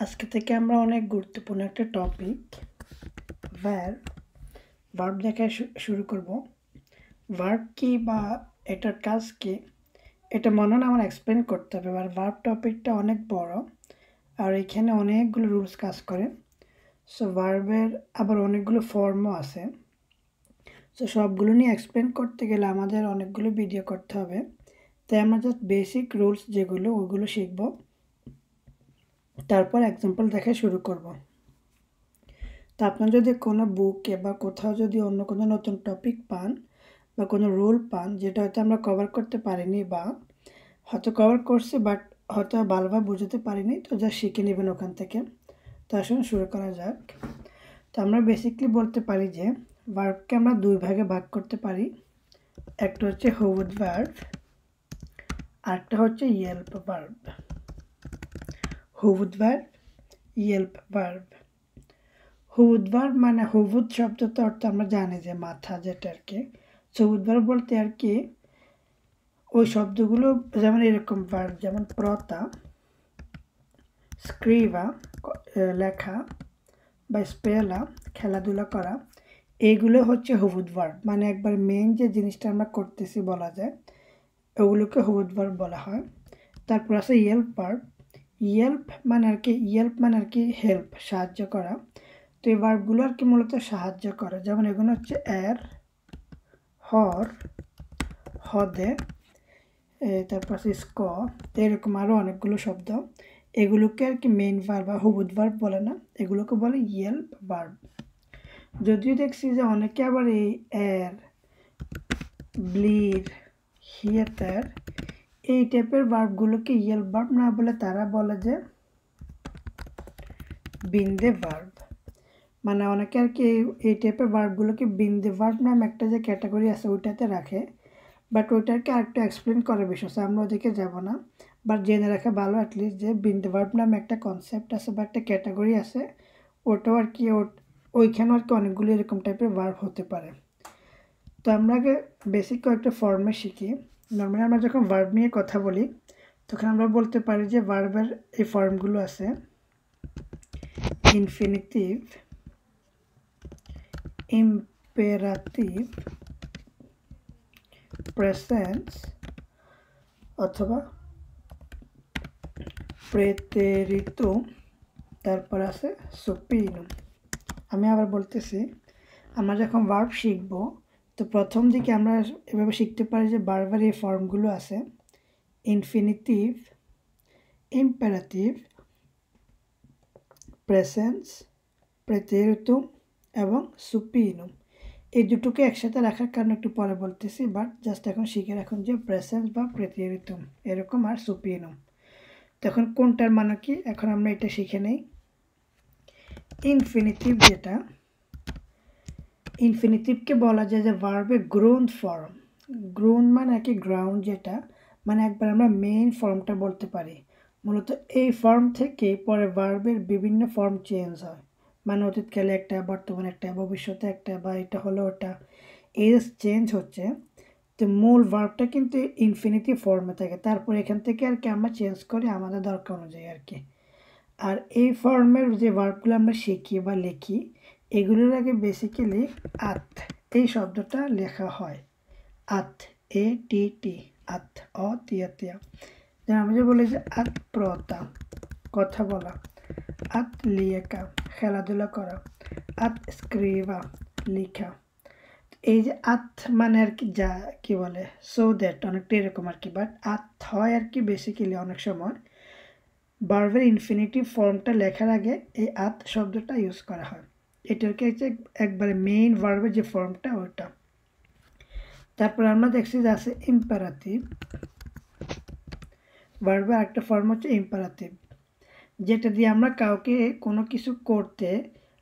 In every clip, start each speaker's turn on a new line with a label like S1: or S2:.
S1: আজকে থেকে আমরা অনেক গুরুত্বপূর্ণ একটা টপিক ভার্ব দেখা শুরু করব। ভার্ব কি বা এটার কাজ কি এটা মনে হয় আমার এক্সপ্লেন করতে হবে। আর ভার্ব টপিকটা অনেক বড় আর এখানে অনেকগুলো রুলস কাজ করে। সো ভার্বের আবার অনেকগুলো ফর্মও আছে। সো সবগুলো নিয়ে এক্সপ্লেন করতে গেলে আমাদের অনেকগুলো ভিডিও করতে হবে। তাই আমরা জাস্ট বেসিক রুলস যেগুলো ওগুলো শিখব, তারপর এক্সাম্পল দেখে শুরু করব। তো আপনার যদি কোনো বুকে বা কোথাও যদি অন্য কোনো নতুন টপিক পান বা কোনো রুল পান যেটা হয়তো আমরা কভার করতে পারিনি বা হয়তো কভার করছি বাট হয়তো ভালোভাবে বুঝতে পারিনি, তো যা শিখে নেবেন ওখান থেকে। তো আসুন শুরু করা যাক। তো আমরা বেসিকলি বলতে পারি যে ভার্বকে আমরা দুই ভাগে ভাগ করতে পারি। একটা হচ্ছে হুড ভার্ব, আরেকটা হচ্ছে Yelp verb. Hood verb, Yelp verb. Hood verb মানে হুড শব্দটা অর্থ আমরা জানি যে মাথা, যেটা আর কি। সো হুড ভার্ব বলতে আর কি ওই শব্দগুলো যেমন এরকম ভার্ব, যেমন প্রতা, স্ক্রিভা লেখা, বা স্পেলা খেলাধুলা করা, এইগুলো হচ্ছে হুড ভার্ব। মানে একবার মেইন যে জিনিসটা আমরা করতেছি বলা যায়, ওগুলোকে হুড ভার্ব বলা হয়। তারপর আছে ইয়েল্প ভার্ব। ইয়েল্প মানে আর কি হেল্প, সাহায্য করা। তো এই ভার্বগুলো আর কি মূলত সাহায্য করে। যেমন এগুলো হচ্ছে এর, হর, হদে, তারপর আছে স্ক, এরকম আরও অনেকগুলো শব্দ। এগুলোকে আর কি মেইন ভার্ব বা হুড ভার্ব বলে না, এগুলোকে বলে ইয়েল্প ভার্ব। যদিও দেখছি যে অনেকে আবার এই এর, ব্লির, হিয়েটার এই টাইপের ভার্বগুলোকে ইয়েল্প ভার্ব না বলে তারা বলে যে বিন্দে ভার্ব। মানে অনেকে আর কি এই টাইপের ভার্বগুলোকে বিন্দে ভার্ব নাম একটা যে ক্যাটাগরি আছে ওইটাতে রাখে, বাট ওইটাকে আরেকটু এক্সপ্লেন করার বিষয় আছে, আমরা ওদিকে যাব না। বাট জেনে রাখা ভালো অ্যাটলিস্ট যে বিন্দে ভার্ব নামে একটা কনসেপ্ট আছে বা একটা ক্যাটাগরি আছে, ওটাও আর কি ওইখানেও আর কি অনেকগুলো এরকম টাইপের ভার্ব হতে পারে। তো আমরা আগে বেসিক কয়েকটা ফর্মে শিখি। নর্মালি আমরা যখন ভার্ব নিয়ে কথা বলি তখন আমরা বলতে পারি যে ভার্বের এই ফর্মগুলো আছে: ইনফিনিটিভ, ইম্পেরাটিভ, প্রেজেন্স অথবা প্রেতেরিতুম, তারপর আছে সুপিনুম। আমি আবার বলতেছি, আমরা যখন ভার্ব শিখব তো প্রথম দিকে আমরা এভাবে শিখতে পারি যে ভার্বের এই ফর্মগুলো আছে: ইনফিনিটিভ, ইম্পেরাটিভ, প্রেজেন্স, প্রেতেরিতুম এবং সুপিনুম। এই দুটোকে একসাথে রাখার কারণে একটু পরে বলতেছি, বাট জাস্ট এখন শিখে রাখুন যে প্রেজেন্স বা প্রেতেরিতুম এরকম, আর সুপিনুম। তখন কোনটার মানে কি এখন আমরা এটা শিখে নেই। ইনফিনিটিভ, যেটা ইনফিনিটিভকে বলা যায় যে ভার্বের গ্রাউন্ড ফর্ম। গ্রাউন্ড মানে আর কি গ্রাউন্ড, যেটা মানে একবার আমরা মেইন ফর্মটা বলতে পারি। মূলত এই ফর্ম থেকে পরে ভার্বের বিভিন্ন ফর্ম চেঞ্জ হয়, মানে অতীতকালে একটা, বর্তমানে একটা, ভবিষ্যতে একটা, বা এটা হলো ওটা, এই চেঞ্জ হচ্ছে। তো মূল ভার্বটা কিন্তু ইনফিনিটিভ ফর্মে থাকে, তারপর এখান থেকে আর কি আমরা চেঞ্জ করি আমাদের দরকার অনুযায়ী আর কি। আর এই ফর্মের যে ভার্বগুলো আমরা শিখি বা লিখি, এগুলোর আগে বেসিক্যালি আত এই শব্দটা লেখা হয়। আত, এ টি টি, আত, অ তিয়া তিয়া। যেমন আমি যে বলি যে আত প্রতা, কথা বলা; আত লিয়েকা, খেলাধুলা করা; আত স্ক্রিভা, লিখা। এই যে আত মানে আর কি যা কি বলে সো দ্যাট, অনেকটা এরকম আর কি। বাট আত হয় আর কি বেসিক্যালি অনেক সময় ভার্বের ইনফিনিটিভ ফর্মটা লেখার আগে এই আত শব্দটা ইউজ করা হয়। এটাকে হচ্ছে একবারে মেইন ভার্বের যে ফর্মটা ওটা। তারপর আমরা দেখছি যে আছে ইম্পারাটিভ। ভার্বের একটা ফর্ম হচ্ছে ইম্পারাটিভ, যেটা দিয়ে আমরা কাউকে কোনো কিছু করতে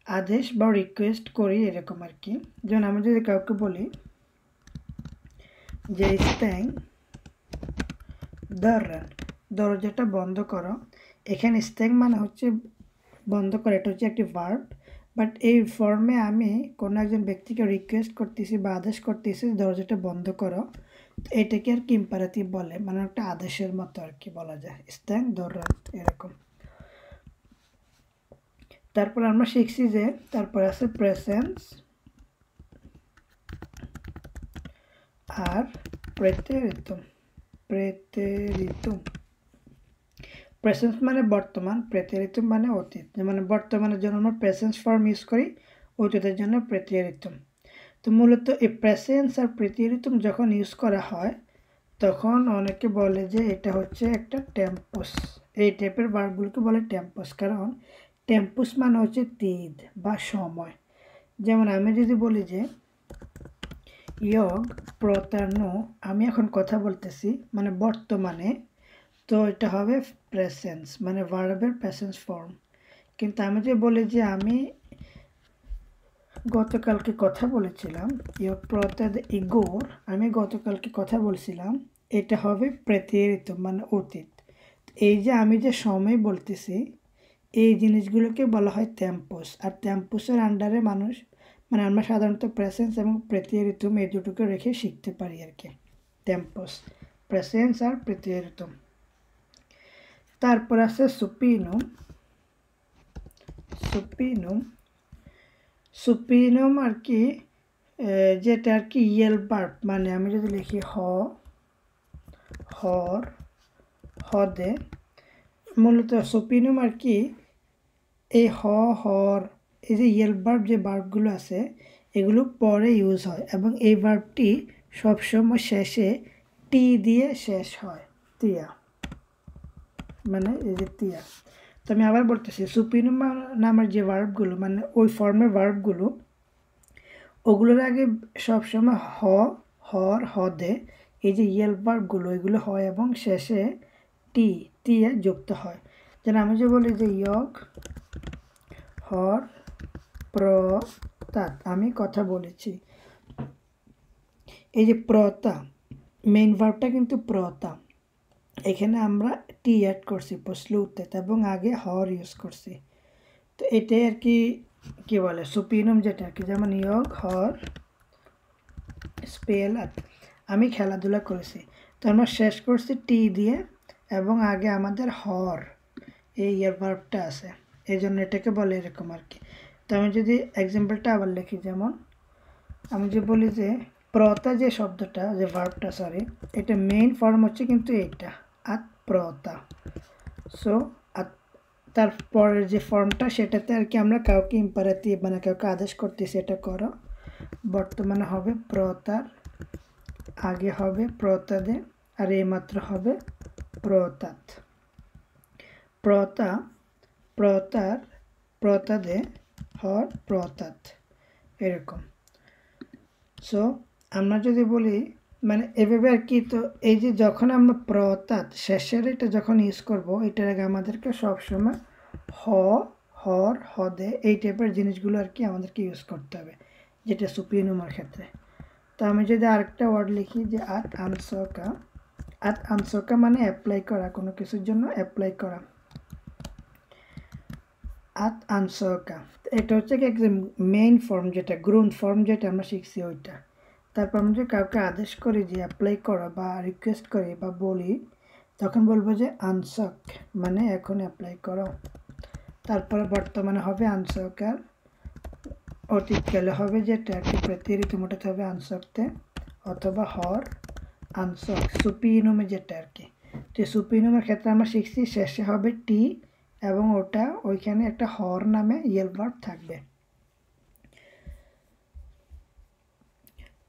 S1: আদেশ বা রিকোয়েস্ট করি এরকম আর কি। যেমন আমি যদি কাউকে বলি যে স্ট্যাং দররান, দরজাটা বন্ধ করো, এখানে স্ট্যাং মানে হচ্ছে বন্ধ করা, এটা হচ্ছে একটি ভার্ব। বাট এই ফর্মে আমি কোনো একজন ব্যক্তিকে রিকোয়েস্ট করতেছি বা আদেশ করতেছি দরজাটা বন্ধ করো, তো এটাকে আর কি ইম্পারেটিভ বলে, মানে একটা আদেশের মতো আর কি বলা যায়, স্ট্যাং দররান এরকম। তারপর আমরা শিখছি যে তারপর আছে প্রেজেন্স আর প্রেতেরিতুম। প্রেজেন্স মানে বর্তমান, প্রেতেরিতুম মানে অতীত। যেমন বর্তমানের জন্য আমরা প্রেজেন্স ফর্ম ইউজ করি, অতীতের জন্য প্রেতেরিতুম। তো মূলত এই প্রেজেন্স আর প্রেতেরিতুম যখন ইউজ করা হয় তখন অনেকে বলে যে এটা হচ্ছে একটা টেম্পোস। এই টাইপের ভার্বগুলোকে বলে টেম্পোস, কারণ টেম্পোস মানে হচ্ছে তিদ বা সময়। যেমন আমি যদি বলি যে ইয়গ প্রতারনো, আমি এখন কথা বলতেছি মানে বর্তমানে, তো এটা হবে প্রেজেন্স মানে ভার্বের প্রেজেন্স ফর্ম। কিন্তু আমি যে বলি যে আমি গতকালকে কথা বলেছিলাম, ইয়গ প্রতাদ ইগোর, আমি গতকালকে কথা বলছিলাম, এটা হবে প্রেতেরিতুম মানে অতীত। এই যে আমি যে সময় বলতেছি এই জিনিসগুলোকে বলা হয় টেম্পোস। আর টেম্পোসের আন্ডারে মানুষ মানে আমরা সাধারণত প্রেজেন্স এবং প্রেতেরিতুম এই দুটোকে রেখে শিখতে পারি আর কি। টেম্পোস, প্রেজেন্স আর প্রেতেরিতুম। তারপর আছে সুপিনুম। সুপিনুম আর কি যেটা আর কি ইয়েল ভার্ব, মানে আমি যদি লিখি হর হদে, মূলত সুপিনুম আর কি এই হর এই যে ইয়েল ভার্ব যে ভার্বগুলো আছে এগুলো পরে ইউজ হয় এবং এই ভার্বটি সবসময় শেষে টি দিয়ে শেষ হয়, তিয়া, মানে এই যে তিয়া। তো আমি আবার বলতেছি সুপিনুম নামের যে ভার্বগুলো মানে ওই ফর্মের ভার্বগুলো, ওগুলোর আগে সবসময় হর হদে এই যে ইয়েল ভার্বগুলো এগুলো হয় এবং শেষে টিয়ে যুক্ত হয়। যেন আমি যে বলি যে ইয়গ হর প্রতাত, আমি কথা বলেছি, এই যে প্রতা মেইন ভার্বটা কিন্তু প্রতা, এখানে আমরা টি অ্যাড করছি স্লুতে এবং আগে হর ইউজ করছি। তো এটাই আর কি কি বলে সুপিনুম যেটা আর কি। যেমন ইয়গ হর স্পেলাত, আমি খেলাধুলা করেছি, তো আমরা শেষ করছি টি দিয়ে এবং আগে আমাদের হর এই ইয়ার ভার্বটা আছে, এই জন্য এটাকে বলে এরকম আর কি। তো আমি যদি এক্সাম্পলটা আবার লিখি, যেমন আমি যে বলি যে প্রতা যে শব্দটা যে ভার্বটা সরি এটা মেইন ফর্ম হচ্ছে কিন্তু এইটা আত প্রতা। সো তারপরের যে ফর্মটা সেটাতে আর কি আমরা কাউকে ইম্পারেটিভ মানে কাউকে আদেশ করতেছি এটা করো, বর্তমানে হবে প্রতার, আগে হবে প্রতাদে, আর এইমাত্র হবে প্রতাত। প্রতার প্রতাদে হর প্রতাত এরকম। সো আমরা যদি বলি মানে এভাবে আর কি। তো এই যে যখন আমরা প্রতাত শেষের এটা যখন ইউজ করব এটার আগে আমাদেরকে সবসময় হর হদে এই টাইপের জিনিসগুলো আর কি আমাদেরকে ইউজ করতে হবে, যেটা সুপিনুমের ক্ষেত্রে। তো আমি যদি আরেকটা ওয়ার্ড লিখি যে আত আনসকা মানে অ্যাপ্লাই করা, কোনো কিছুর জন্য অ্যাপ্লাই করা, আত আনসকা, এটা হচ্ছে কি একদম মেইন ফর্ম যেটা গ্রুন ফর্ম যেটা আমরা শিখছি ওইটা। তারপর আমরা যে কাউকে আদেশ করি যে অ্যাপ্লাই করো বা রিকোয়েস্ট করি বা বলি তখন বলবো যে আনসক মানে এখন অ্যাপ্লাই করো। তারপরে বর্তমানে হবে আনসকার, অতীতকালে হবে যেটা একটি প্রেতেরিতুম ওটাতে হবে আনসকতে অথবা হর আনসক সুপিনুমে যেটা আর কি। তো সুপিনুমের ক্ষেত্রে আমরা শিখছি শেষে হবে টি এবং ওটা ওইখানে একটা হর নামে ইয়েল ভার্ব থাকবে।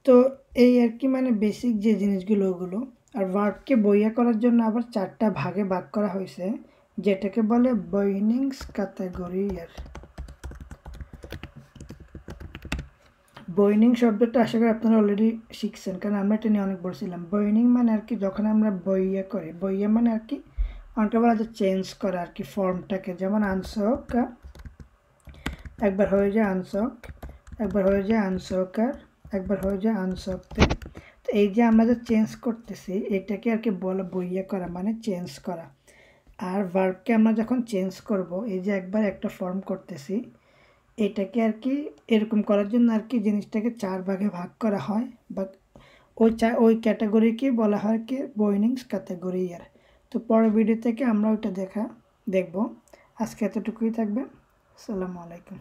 S1: তো এই আর কি মানে বেসিক যে জিনিসগুলো ওগুলো। আর ভার্বকে বইয়া করার জন্য আবার 4টা ভাগে ভাগ করা হয়েছে যেটাকে বলে বয়নিংস ক্যাটাগরিয়ার। বয়নিং শব্দটা আশা করি আপনারা অলরেডি শিখছেন, কারণ আমরা এটা নিয়ে অনেক বলছিলাম। বয়নিং মানে আর কি যখন আমরা বইয়া করি, বইয়া মানে আর কি অনেকটা বলা যায় চেঞ্জ করা আর কি ফর্মটাকে। যেমন আনসক একবার হয়ে যায় আনসক, একবার হয়ে যায় আনসকার, একবার হয়ে যায় আনসকতে। তো এই যে আমরা যে চেঞ্জ করতেছি এটাকে আর কি বলা বইয়া করা মানে চেঞ্জ করা। আর ভার্বকে আমরা যখন চেঞ্জ করব এই যে একবার একটা ফর্ম করতেছি এটাকে আর কি এরকম করার জন্য আর কি জিনিসটাকে 4 ভাগে ভাগ করা হয় বা ওই ক্যাটাগরিকে বলা হয় কি বয়নিংস ক্যাটাগরিয়ার। তো পরের ভিডিও থেকে আমরা ওইটা দেখব। আজকে এতটুকুই থাকবে। আসসালামু আলাইকুম।